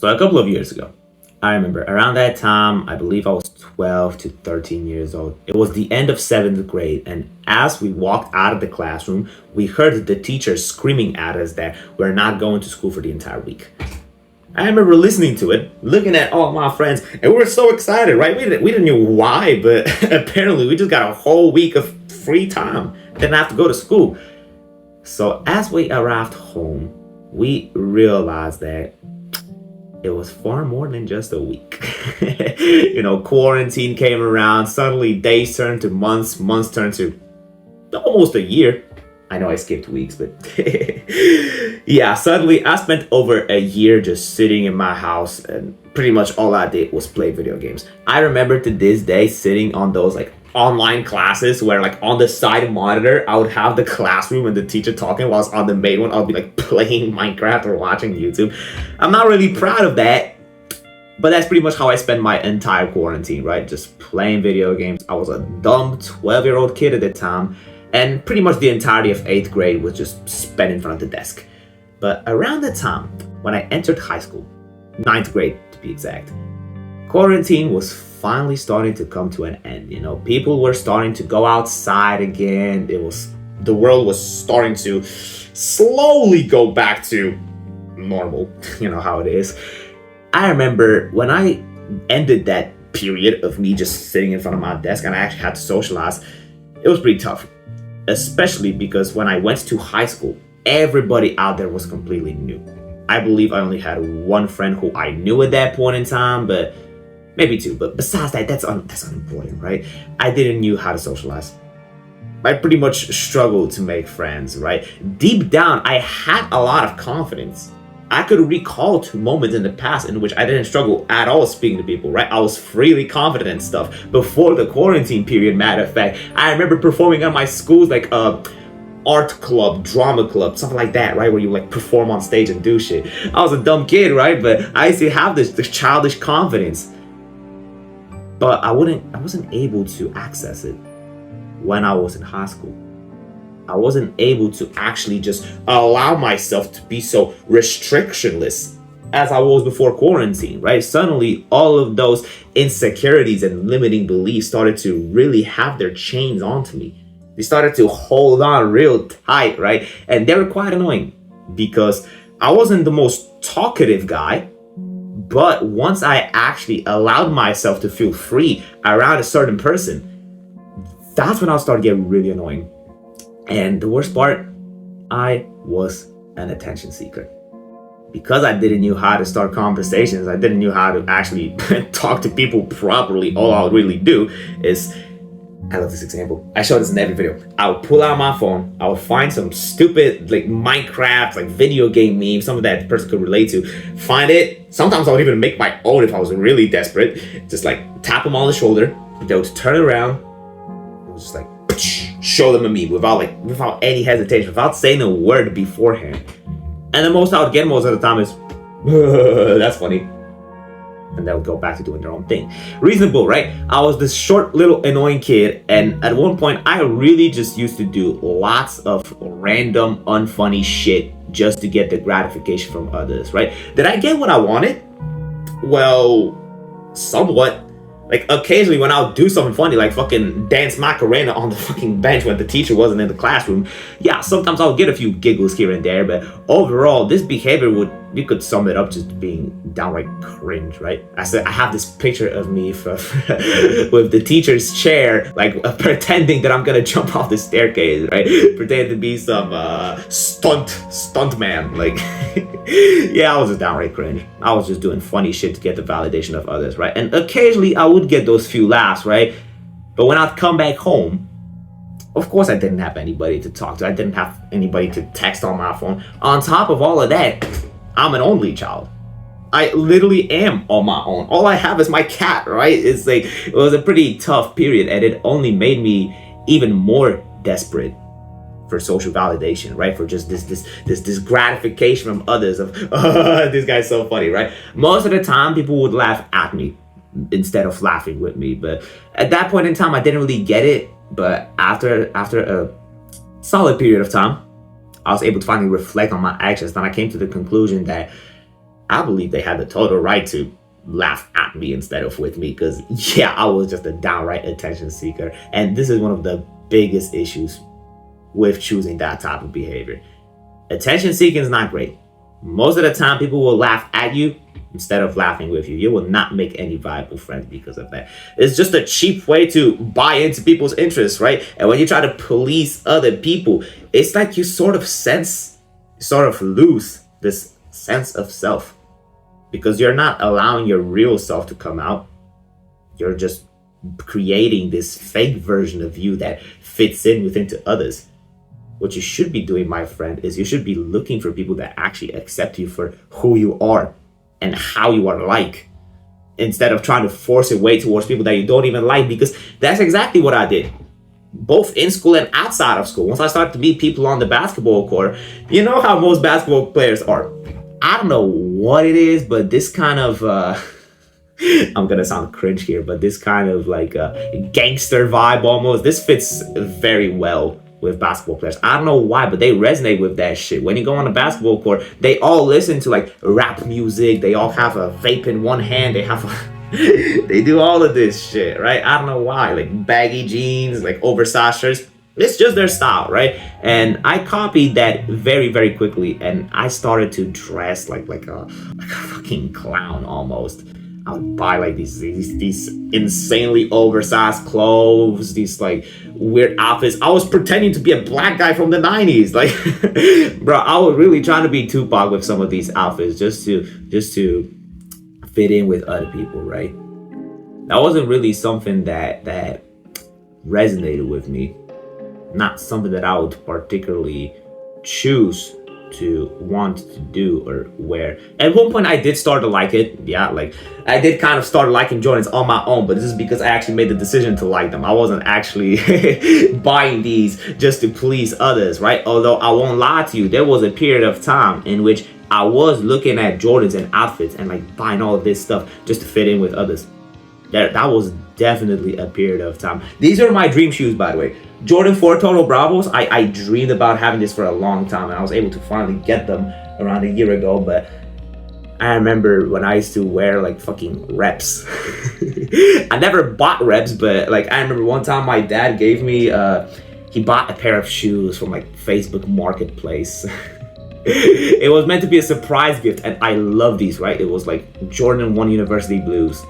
So a couple of years ago, I remember around that time, I believe I was 12 to 13 years old. It was the end of seventh grade, and as we walked out of the classroom, we heard the teacher screaming at us that we're not going to school for the entire week. I remember listening to it, looking at all my friends, and we were so excited, right? We didn't know why, but apparently we just got a whole week of free time. Didn't have to go to school. So as we arrived home, we realized that it was far more than just a week. Quarantine came around. Suddenly days turned to months, months turned to almost a year. I know I skipped weeks, but yeah, suddenly I spent over a year just sitting in my house, and pretty much all I did was play video games. I remember to this day sitting on those online classes where on the side monitor I would have the classroom and the teacher talking, whilst on the main one I'll be playing Minecraft or watching YouTube. I'm not really proud of that, but that's pretty much how I spent my entire quarantine, right? Just playing video games. I was a dumb 12-year-old kid at the time, and pretty much the entirety of 8th grade was just spent in front of the desk. But around the time when I entered high school, 9th grade to be exact, quarantine was finally starting to come to an end. People were starting to go outside again. The world was starting to slowly go back to normal. You know how it is. I remember when I ended that period of me just sitting in front of my desk and I actually had to socialize, it was pretty tough. Especially because when I went to high school, everybody out there was completely new. I believe I only had one friend who I knew at that point in time, but maybe two. But besides that, that's unimportant, right? I didn't know how to socialize. I pretty much struggled to make friends, right? Deep down, I had a lot of confidence. I could recall 2 moments in the past in which I didn't struggle at all speaking to people, right? I was freely confident and stuff before the quarantine period, matter of fact. I remember performing at my school's art club, drama club, something like that, right? Where you perform on stage and do shit. I was a dumb kid, right? But I used to have this childish confidence. But I wasn't able to access it when I was in high school. I wasn't able to actually just allow myself to be so restrictionless as I was before quarantine, right? Suddenly, all of those insecurities and limiting beliefs started to really have their chains onto me. They started to hold on real tight, right? And they were quite annoying because I wasn't the most talkative guy, but once I actually allowed myself to feel free around a certain person, that's when I started getting really annoying. And the worst part, I was an attention seeker. Because I didn't know how to start conversations, I didn't know how to actually talk to people properly. All I would really do is, I love this example. I show this in every video. I would pull out my phone. I would find some stupid Minecraft, video game meme, something that the person could relate to. Find it. Sometimes I would even make my own if I was really desperate. Just tap them on the shoulder. They would turn around. It was just show them a meme without any hesitation, without saying a word beforehand. And the most I would get most of the time is, that's funny. And they would go back to doing their own thing. Reasonable, right? I was this short little annoying kid, and at one point I really just used to do lots of random unfunny shit just to get the gratification from others, right? Did I get what I wanted? Well, somewhat. Occasionally when I'll do something funny, fucking dance Macarena on the fucking bench when the teacher wasn't in the classroom, yeah, sometimes I'll get a few giggles here and there, but overall, this behavior you could sum it up just being downright cringe, right? I have this picture of me with the teacher's chair, pretending that I'm gonna jump off the staircase, right? Pretending to be some stunt man, yeah, I was just downright cringe. I was just doing funny shit to get the validation of others, right? And occasionally I would get those few laughs, right? But when I'd come back home, of course I didn't have anybody to talk to. I didn't have anybody to text on my phone. On top of all of that, I'm an only child. I literally am on my own. All I have is my cat, right? It was a pretty tough period, and it only made me even more desperate for social validation, right? For just this gratification from others of, this guy's so funny, right? Most of the time, people would laugh at me instead of laughing with me. But at that point in time, I didn't really get it. But after a solid period of time, I was able to finally reflect on my actions. Then I came to the conclusion that I believe they had the total right to laugh at me instead of with me, because yeah, I was just a downright attention seeker. And this is one of the biggest issues with choosing that type of behavior. Attention seeking is not great. Most of the time, people will laugh at you instead of laughing with you. You will not make any viable friends because of that. It's just a cheap way to buy into people's interests, right? And when you try to police other people, it's like you sort of lose this sense of self, because you're not allowing your real self to come out. You're just creating this fake version of you that fits in into others. What you should be doing, my friend, is you should be looking for people that actually accept you for who you are and how you are like, instead of trying to force your way towards people that you don't even like, because that's exactly what I did, both in school and outside of school. Once I started to meet people on the basketball court, you know how most basketball players are. I don't know what it is, but this kind of I'm gonna sound cringe here, but this kind of like gangster vibe almost, this fits very well with basketball players. I don't know why, but they resonate with that shit. When you go on the basketball court, they all listen to like rap music. They all have a vape in one hand. They have they do all of this shit, right? I don't know why. Like baggy jeans, like oversized shirts. It's just their style, right? And I copied that very, very quickly, and I started to dress like a fucking clown almost. I would buy like these insanely oversized clothes, these like weird outfits. I was pretending to be a black guy from the 90s. Like, bro, I was really trying to be Tupac with some of these outfits just to fit in with other people, right? That wasn't really something that resonated with me. Not something that I would particularly choose to want to do or wear. At one point I did start to like it. Yeah, like I did kind of start liking Jordans on my own, but this is because I actually made the decision to like them. I wasn't actually buying these just to please others, right? Although I won't lie to you, there was a period of time in which I was looking at Jordans and outfits and like buying all of this stuff just to fit in with others. That was definitely a period of time. These are my dream shoes, by the way. Jordan 4 Total Bravos. I dreamed about having this for a long time, and I was able to finally get them around a year ago. But I remember when I used to wear like fucking reps. I never bought reps, but like I remember one time my dad gave me he bought a pair of shoes from like Facebook Marketplace. It was meant to be a surprise gift, and I love these, right? It was like Jordan 1 University Blues.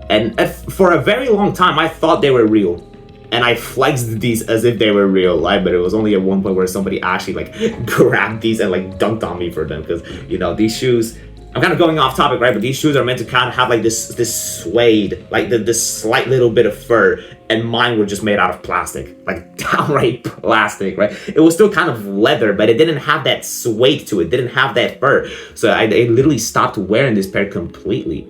And for a very long time, I thought they were real. And I flexed these as if they were real, right? But it was only at one point where somebody actually like grabbed these and like dunked on me for them. Because, you know, these shoes, I'm kind of going off topic, right? But these shoes are meant to kind of have like this suede, like this slight little bit of fur. And mine were just made out of plastic, like downright plastic, right? It was still kind of leather, but it didn't have that suede to it. Didn't have that fur. So I literally stopped wearing this pair completely,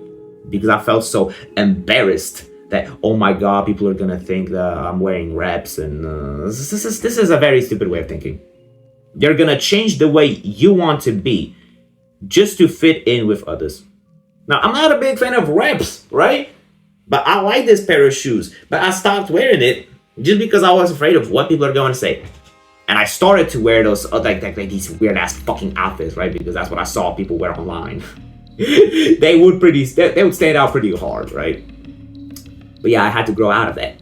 because I felt so embarrassed that, oh my god, people are gonna think that I'm wearing reps, and this is a very stupid way of thinking. You're gonna change the way you want to be just to fit in with others. Now, I'm not a big fan of reps, right? But I like this pair of shoes, but I stopped wearing it just because I was afraid of what people are going to say. And I started to wear those like these weird ass fucking outfits, right? Because that's what I saw people wear online. they would stand out pretty hard, right? But yeah, I had to grow out of that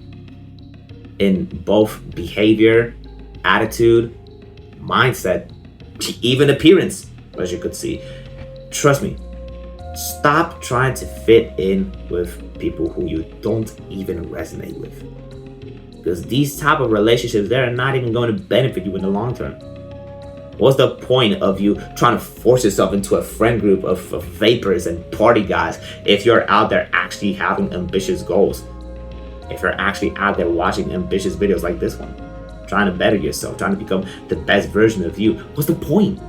in both behavior, attitude, mindset, even appearance, as you could see. Trust me, stop trying to fit in with people who you don't even resonate with, because these type of relationships, they're not even going to benefit you in the long term. What's the point of you trying to force yourself into a friend group of vapors and party guys if you're out there actually having ambitious goals? If you're actually out there watching ambitious videos like this one, trying to better yourself, trying to become the best version of you, what's the point?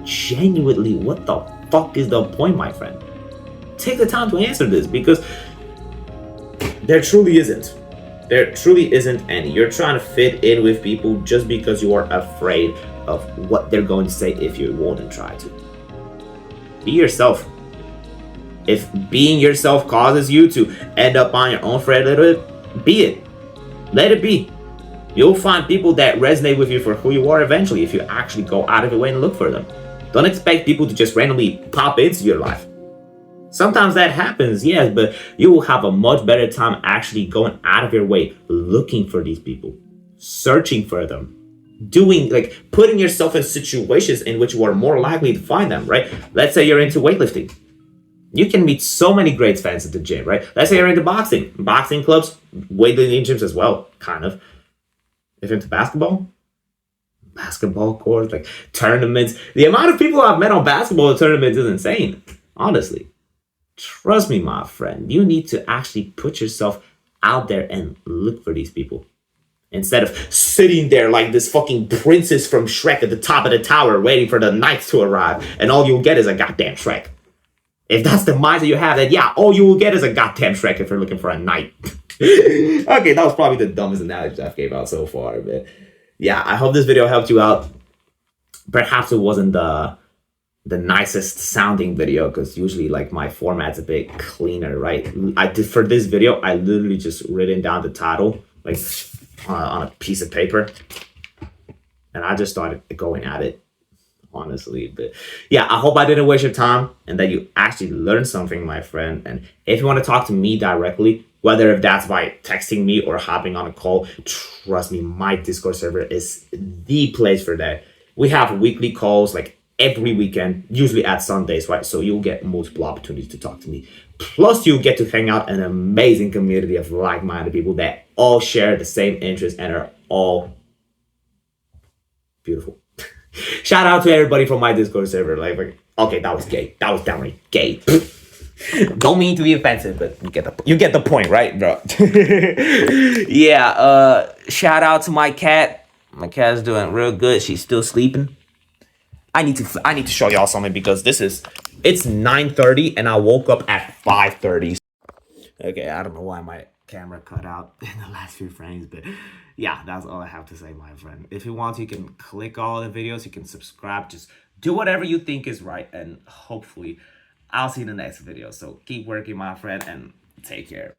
Genuinely, what the fuck is the point, my friend? Take the time to answer this, because there truly isn't. There truly isn't any. You're trying to fit in with people just because you are afraid of what they're going to say if you won't try to. Be yourself. If being yourself causes you to end up on your own for a little bit, be it. Let it be. You'll find people that resonate with you for who you are eventually if you actually go out of your way and look for them. Don't expect people to just randomly pop into your life. Sometimes that happens, yes, but you will have a much better time actually going out of your way looking for these people, searching for them, doing like putting yourself in situations in which you are more likely to find them, right? Let's say you're into weightlifting. You can meet so many great fans at the gym, right? Let's say you're into boxing clubs, weightlifting gyms as well, kind of. If you're into basketball courts, like tournaments. The amount of people I've met on basketball tournaments is insane, honestly. Trust me, my friend, you need to actually put yourself out there and look for these people. Instead of sitting there like this fucking princess from Shrek at the top of the tower waiting for the knights to arrive, and all you'll get is a goddamn Shrek. If that's the mindset you have, then yeah, all you will get is a goddamn Shrek if you're looking for a knight. Okay, that was probably the dumbest analogy I've gave out so far, but yeah, I hope this video helped you out. Perhaps it wasn't the nicest sounding video because usually like my format's a bit cleaner, right? I did for this video, I literally just written down the title like on a piece of paper, and I just started going at it, honestly. But yeah, I hope I didn't waste your time and that you actually learned something, my friend. And if you want to talk to me directly, whether if that's by texting me or hopping on a call, trust me, my Discord server is the place for that. We have weekly calls like every weekend, usually at Sundays, right? So you'll get multiple opportunities to talk to me. Plus, you'll get to hang out in an amazing community of like-minded people that all share the same interests and are all beautiful. Shout out to everybody from my Discord server. Like, okay, that was gay. That was downright gay. Don't mean to be offensive, but you get the point, right, bro? Yeah. Shout out to my cat. My cat's doing real good. She's still sleeping. I need to show y'all something because it's 9:30 and I woke up at 5:30. Okay, I don't know why my camera cut out in the last few frames, but yeah, that's all I have to say, my friend. If you want, you can click all the videos, you can subscribe, just do whatever you think is right, and hopefully I'll see you in the next video. So keep working, my friend, and take care.